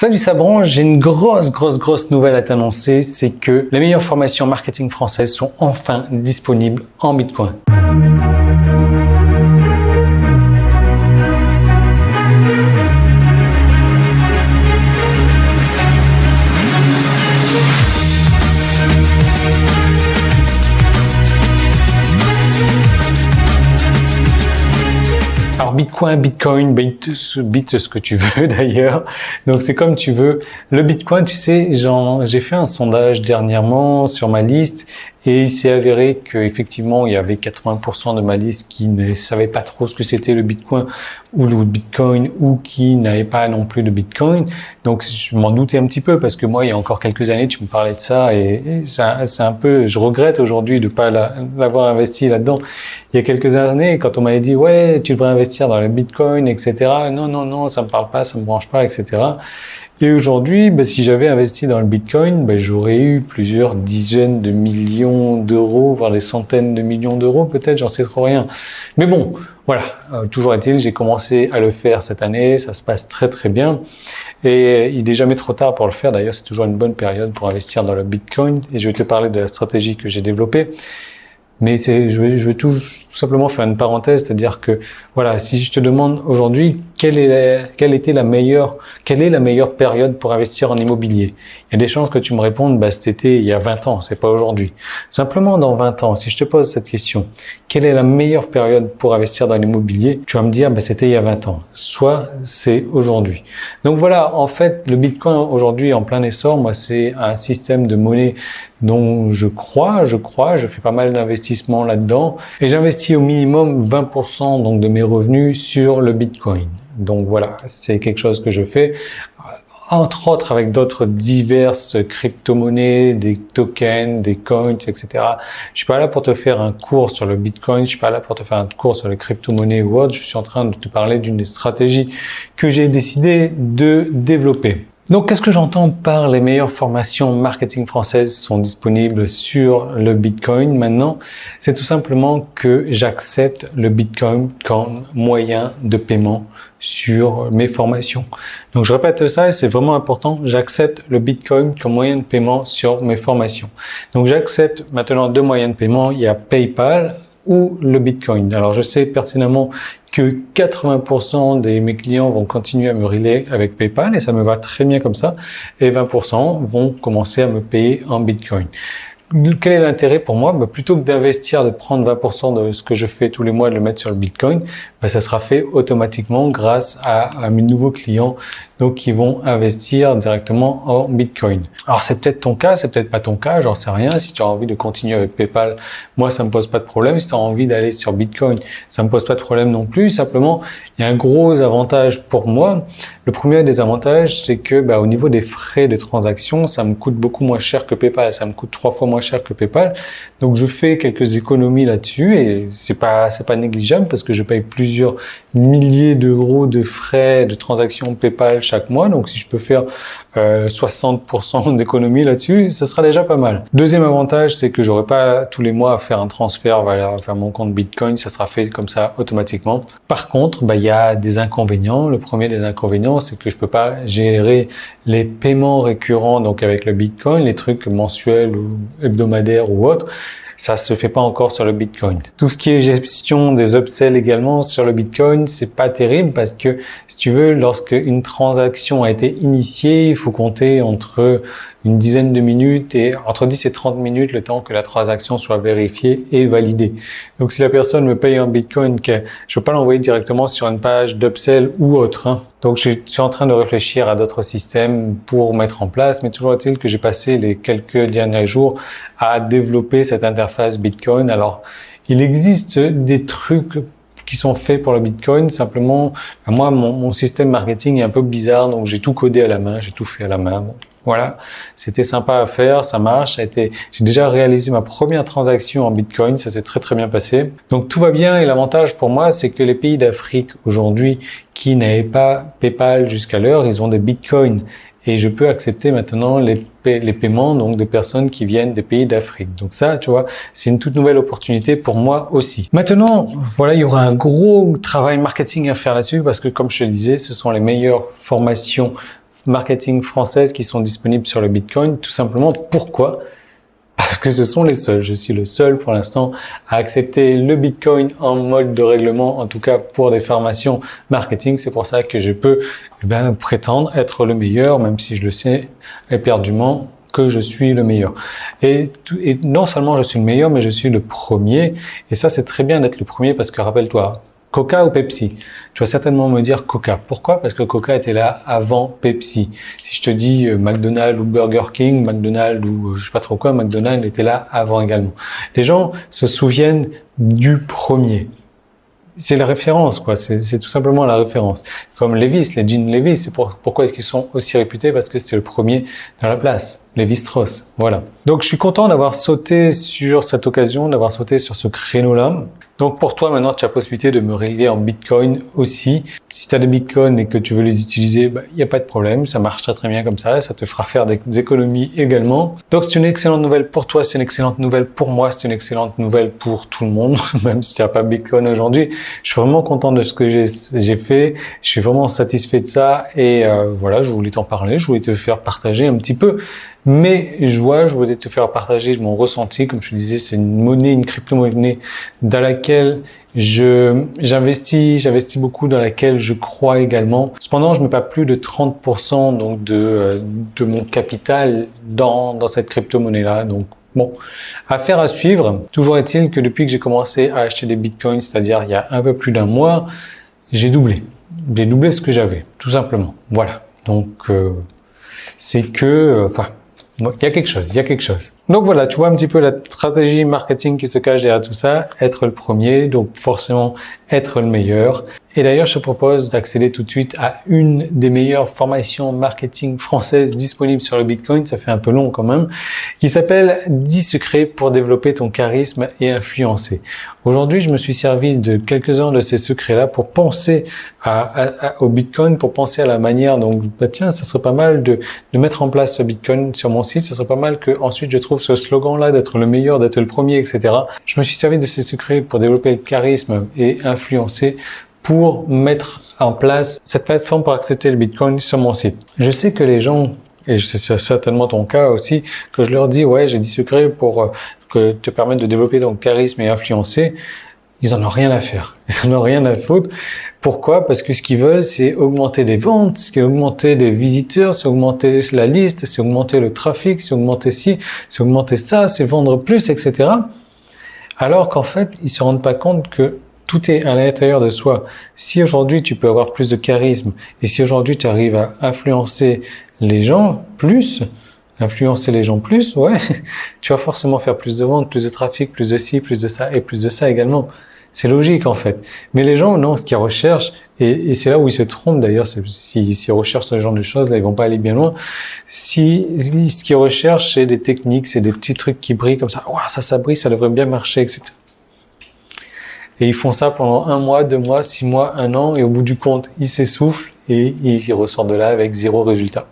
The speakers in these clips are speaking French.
Salut Sabran, j'ai une grosse nouvelle à t'annoncer, c'est que les meilleures formations marketing françaises sont enfin disponibles en Bitcoin. Alors Bitcoin, Bit, ce que tu veux d'ailleurs. Donc c'est comme tu veux. Le Bitcoin, tu sais, j'ai fait un sondage dernièrement sur ma liste et il s'est avéré qu'effectivement il y avait 80% de ma liste qui ne savaient pas trop ce que c'était le Bitcoin ou le Bitcoin ou qui n'avaient pas non plus de Bitcoin. Donc je m'en doutais un petit peu parce que moi il y a encore quelques années tu me parlais de ça et c'est un peu, je regrette aujourd'hui de pas l'avoir investi là-dedans. Il y a quelques années quand on m'avait dit ouais tu devrais investir dans le Bitcoin etc. Non ça me parle pas, ça me branche pas etc. Et aujourd'hui, si j'avais investi dans le Bitcoin, j'aurais eu plusieurs dizaines de millions d'euros, voire des centaines de millions d'euros, peut-être, j'en sais trop rien. Mais bon, voilà, toujours est-il, j'ai commencé à le faire cette année, ça se passe très bien. Et il n'est jamais trop tard pour le faire, d'ailleurs c'est toujours une bonne période pour investir dans le Bitcoin. Et je vais te parler de la stratégie que j'ai développée. Mais je vais tout simplement faire une parenthèse, c'est-à-dire que voilà, si je te demande aujourd'hui quelle est la meilleure période pour investir en immobilier, il y a des chances que tu me répondes cet été il y a 20 ans, c'est pas aujourd'hui. Simplement dans 20 ans, si je te pose cette question, quelle est la meilleure période pour investir dans l'immobilier, tu vas me dire c'était il y a 20 ans, soit c'est aujourd'hui. Donc voilà, en fait, le Bitcoin aujourd'hui en plein essor, moi c'est un système de monnaie dont je crois, je fais pas mal d'investissements là-dedans et j'investis au minimum 20% donc de mes revenus sur le Bitcoin. Donc voilà, c'est quelque chose que je fais entre autres avec d'autres diverses crypto-monnaies, des tokens, des coins, etc. Je suis pas là pour te faire un cours sur le Bitcoin, je suis pas là pour te faire un cours sur les crypto-monnaies ou autre, je suis en train de te parler d'une stratégie que j'ai décidé de développer. Donc, qu'est-ce que j'entends par les meilleures formations marketing françaises sont disponibles sur le Bitcoin maintenant? C'est tout simplement que j'accepte le Bitcoin comme moyen de paiement sur mes formations. Donc, je répète ça et c'est vraiment important. J'accepte le Bitcoin comme moyen de paiement sur mes formations. Donc, j'accepte maintenant deux moyens de paiement. Il y a PayPal ou le Bitcoin. Alors, je sais pertinemment que 80% de mes clients vont continuer à me relayer avec PayPal et ça me va très bien comme ça. Et 20% vont commencer à me payer en Bitcoin. Quel est l'intérêt pour moi? Plutôt que d'investir, de prendre 20% de ce que je fais tous les mois et de le mettre sur le Bitcoin, ça sera fait automatiquement grâce à mes nouveaux clients donc qui vont investir directement en Bitcoin. Alors c'est peut-être ton cas, c'est peut-être pas ton cas, j'en sais rien. Si tu as envie de continuer avec PayPal, moi ça me pose pas de problème. Si tu as envie d'aller sur Bitcoin, ça me pose pas de problème non plus. Simplement, il y a un gros avantage pour moi. Le premier des avantages, c'est que au niveau des frais de transaction, ça me coûte beaucoup moins cher que PayPal. Ça me coûte 3 fois moins cher que PayPal. Donc je fais quelques économies là-dessus et c'est pas négligeable parce que je paye plusieurs milliers d'euros de frais de transaction PayPal chaque mois. Donc si je peux faire 60% d'économie là-dessus, ça sera déjà pas mal. Deuxième avantage, c'est que j'aurai pas tous les mois à faire un transfert vers mon compte Bitcoin, ça sera fait comme ça automatiquement. Par contre, il y a des inconvénients. Le premier des inconvénients, c'est que je peux pas gérer les paiements récurrents donc avec le Bitcoin, les trucs mensuels ou hebdomadaires ou autres. Ça se fait pas encore sur le Bitcoin. Tout ce qui est gestion des upsells également sur le Bitcoin, c'est pas terrible parce que si tu veux, lorsque une transaction a été initiée, il faut compter entre une dizaine de minutes et entre 10 et 30 minutes le temps que la transaction soit vérifiée et validée. Donc si la personne me paye en Bitcoin, je peux pas l'envoyer directement sur une page d'upsell ou autre. Donc je suis en train de réfléchir à d'autres systèmes pour mettre en place, mais toujours est-il que j'ai passé les quelques derniers jours à développer cette interface Bitcoin. Alors il existe des trucs qui sont faits pour le Bitcoin. Simplement, moi, mon système marketing est un peu bizarre, donc j'ai tout codé à la main, j'ai tout fait à la main. Bon, voilà, c'était sympa à faire, ça marche. J'ai déjà réalisé ma première transaction en Bitcoin, ça s'est très bien passé. Donc tout va bien et l'avantage pour moi, c'est que les pays d'Afrique aujourd'hui qui n'avaient pas PayPal jusqu'à l'heure, ils ont des Bitcoins. Et je peux accepter maintenant les paiements donc de personnes qui viennent des pays d'Afrique. Donc ça, tu vois, c'est une toute nouvelle opportunité pour moi aussi. Maintenant, voilà, il y aura un gros travail marketing à faire là-dessus parce que comme je te le disais, ce sont les meilleures formations marketing françaises qui sont disponibles sur le Bitcoin. Tout simplement, pourquoi? Parce que ce sont les seuls. Je suis le seul pour l'instant à accepter le Bitcoin en mode de règlement, en tout cas pour des formations marketing. C'est pour ça que je peux prétendre être le meilleur, même si je le sais éperdument que je suis le meilleur. Et non seulement je suis le meilleur, mais je suis le premier. Et ça, c'est très bien d'être le premier parce que rappelle-toi, Coca ou Pepsi? Tu vas certainement me dire Coca. Pourquoi? Parce que Coca était là avant Pepsi. Si je te dis McDonald's ou Burger King, McDonald's ou je sais pas trop quoi, McDonald's était là avant également. Les gens se souviennent du premier. C'est la référence, quoi. C'est tout simplement la référence. Comme Levi's, les jeans Levi's, c'est pourquoi est-ce qu'ils sont aussi réputés? Parce que c'était le premier dans la place. Lévi-Strauss. Voilà. Donc, je suis content d'avoir sauté sur cette occasion, d'avoir sauté sur ce créneau-là. Donc, pour toi, maintenant, tu as la possibilité de me régler en Bitcoin aussi. Si tu as des Bitcoins et que tu veux les utiliser, il n'y a pas de problème. Ça marche très, très bien comme ça. Ça te fera faire des économies également. Donc, c'est une excellente nouvelle pour toi. C'est une excellente nouvelle pour moi. C'est une excellente nouvelle pour tout le monde. Même si tu n'as pas Bitcoin aujourd'hui. Je suis vraiment content de ce que j'ai fait. Je suis vraiment satisfait de ça. Et voilà, je voulais t'en parler. Je voulais te faire partager un petit peu mes joies. Je voulais te faire partager mon ressenti. Comme je te disais, c'est une monnaie, une crypto-monnaie dans laquelle j'investis beaucoup, dans laquelle je crois également. Cependant, je mets pas plus de 30% donc de mon capital dans cette crypto-monnaie-là. Donc bon, affaire à suivre. Toujours est-il que depuis que j'ai commencé à acheter des bitcoins, c'est-à-dire il y a un peu plus d'un mois, j'ai doublé. J'ai doublé ce que j'avais, tout simplement. Voilà. Donc c'est que, il y a quelque chose. Donc voilà, tu vois un petit peu la stratégie marketing qui se cache derrière tout ça, être le premier, donc forcément être le meilleur. Et d'ailleurs, je te propose d'accéder tout de suite à une des meilleures formations marketing françaises disponibles sur le Bitcoin, ça fait un peu long quand même, qui s'appelle 10 secrets pour développer ton charisme et influencer. Aujourd'hui, je me suis servi de quelques-uns de ces secrets-là pour penser au Bitcoin, pour penser à la manière, donc tiens, ça serait pas mal de mettre en place ce Bitcoin sur mon site, ça serait pas mal que ensuite je trouve ce slogan-là d'être le meilleur, d'être le premier, etc. Je me suis servi de ces secrets pour développer le charisme et influencer, pour mettre en place cette plateforme pour accepter le Bitcoin sur mon site. Je sais que les gens, et c'est certainement ton cas aussi, que je leur dis, ouais, j'ai 10 secrets pour te permettre de développer ton charisme et influencer. Ils en ont rien à faire. Ils en ont rien à foutre. Pourquoi? Parce que ce qu'ils veulent, c'est augmenter les ventes, c'est augmenter les visiteurs, c'est augmenter la liste, c'est augmenter le trafic, c'est augmenter ci, c'est augmenter ça, c'est vendre plus, etc. Alors qu'en fait, ils se rendent pas compte que tout est à l'intérieur de soi. Si aujourd'hui tu peux avoir plus de charisme et si aujourd'hui tu arrives à influencer les gens plus, ouais, tu vas forcément faire plus de ventes, plus de trafic, plus de ci, plus de ça et plus de ça également. C'est logique en fait. Mais les gens, non, ce qu'ils recherchent, et c'est là où ils se trompent d'ailleurs, s'ils recherchent ce genre de choses, là ils vont pas aller bien loin. Ce qu'ils recherchent, c'est des techniques, c'est des petits trucs qui brillent comme ça. Ouah, ça brille, ça devrait bien marcher, etc. Et ils font ça pendant 1 mois, 2 mois, 6 mois, 1 an, et au bout du compte, ils s'essoufflent et ils ressortent de là avec 0 résultat.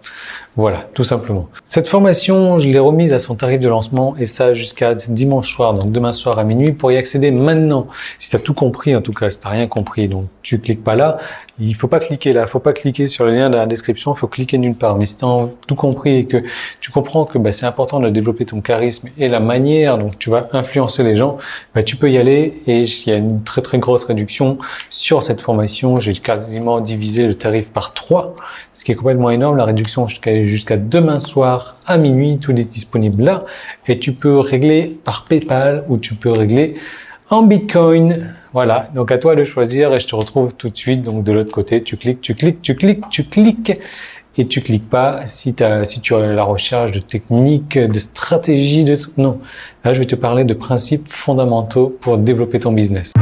Voilà, tout simplement. Cette formation, je l'ai remise à son tarif de lancement et ça jusqu'à dimanche soir, donc demain soir à minuit, pour y accéder maintenant. Si tu as tout compris, en tout cas, si tu n'as rien compris, donc tu cliques pas là. Il faut pas cliquer là, faut pas cliquer sur le lien dans la description, il faut cliquer nulle part. Mais si tu as tout compris et que tu comprends que c'est important de développer ton charisme et la manière dont tu vas influencer les gens, tu peux y aller et il y a une très très grosse réduction sur cette formation. J'ai quasiment divisé le tarif par 3, ce qui est complètement énorme. La réduction jusqu'à demain soir à minuit, tout est disponible là et tu peux régler par PayPal ou tu peux régler en Bitcoin. Voilà, donc à toi de choisir et je te retrouve tout de suite. Donc de l'autre côté, tu cliques et tu cliques pas si tu es à la recherche de techniques, de stratégies, non. Là, je vais te parler de principes fondamentaux pour développer ton business.